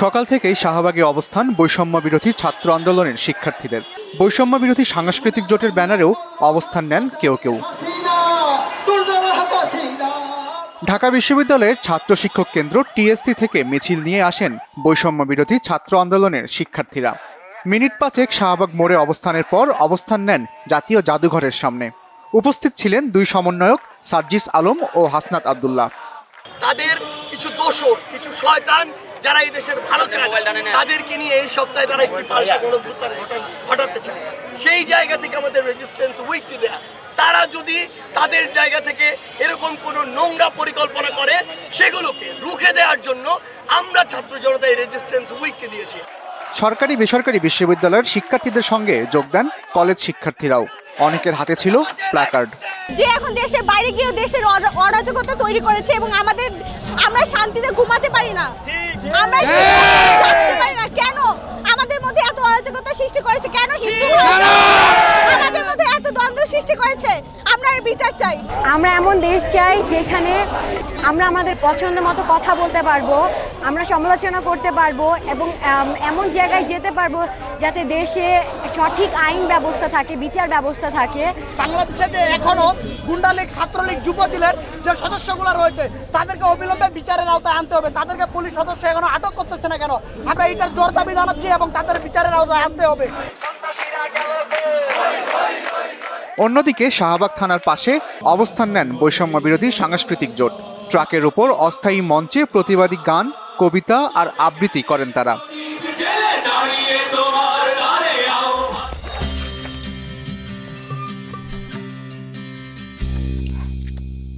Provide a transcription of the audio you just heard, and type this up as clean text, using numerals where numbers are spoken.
সকাল থেকেই শাহবাগে অবস্থান বৈষম্য বিরোধী ছাত্র আন্দোলনের শিক্ষার্থীদের। বৈষম্য বিরোধী সাংস্কৃতিক জোটের ব্যানারেও অবস্থান নেন কেউ কেউ। ঢাকা বিশ্ববিদ্যালয়ের ছাত্র শিক্ষক কেন্দ্র টিএসসি থেকে মিছিল নিয়ে আসেন বৈষম্য বিরোধী ছাত্র আন্দোলনের শিক্ষার্থীরা। মিনিট পাঁচেক শাহবাগ মোড়ে অবস্থানের পর অবস্থান নেন জাতীয় জাদুঘরের সামনে। উপস্থিত ছিলেন দুই সমন্বয়ক সার্জিস আলম ও হাসনাত আব্দুল্লাহ। তাদের কিছু দোসর, কিছু শয়তান যারা এই দেশের ভালো চায় তাদেরকে নিয়ে এই সপ্তাহে তারা একটি পাল্টা গণঅভ্যুত্থান ঘটাতে চায়। সেই জায়গা থেকে আমাদের রেজিস্ট্যান্স উইকটি দেয়া, তারা যদি তাদের জায়গা থেকে এরকম কোনো নোংরা পরিকল্পনা করে সেগুলোকে রুখে দেওয়ার জন্য আমরা ছাত্র জনতা এই রেজিস্ট্যান্স উইকটি দিয়েছি। সরকারি বেসরকারি বিশ্ববিদ্যালয়ের শিক্ষার্থীদের সঙ্গে যোগ দেন কলেজ শিক্ষার্থীরাও। অনেকের হাতে ছিল প্ল্যাকার্ড। যে এখন দেশের বাইরে গিয়ে দেশের অরাজকতা তৈরি করেছে এবং আমরা শান্তিতে ঘুমাতে পারি না, আমরা থাকতে পারি না। কেন আমাদের মধ্যে এত অরাজকতা সৃষ্টি করেছে? কেন হিন্দু আমাদের মধ্যে এত দ্বন্দ্ব সৃষ্টি করেছে? আমরা এর বিচার চাই। আমরা এমন দেশ চাই যেখানে আমরা আমাদের পছন্দ মতো কথা বলতে পারবো, আমরা সমালোচনা করতে পারবো এবং এমন জায়গায় যেতে পারবো যাতে দেশে সঠিক আইন ব্যবস্থা থাকে, বিচার ব্যবস্থা থাকে। বাংলাদেশে যে এখনো গুন্ডালীগ, ছাত্রলীগ, যুবদলের যে সদস্যগুলো রয়েছে তাদেরকে অবিলম্বে বিচারের আওতায় আনতে হবে। তাদেরকে পুলিশ সদস্য এখনো আটক করতেছে না কেন? আমরা এটার জোর দাবি জানাচ্ছি এবং তাদের বিচারের আওতায় আনতে হবে। অন্যদিকে শাহবাগ থানার পাশে অবস্থান নেন বৈষম্য বিরোধী সাংস্কৃতিক জোট। ট্রাকের ওপর অস্থায়ী মঞ্চে প্রতিবাদী গান, কবিতা আর আবৃত্তি করেন তারা।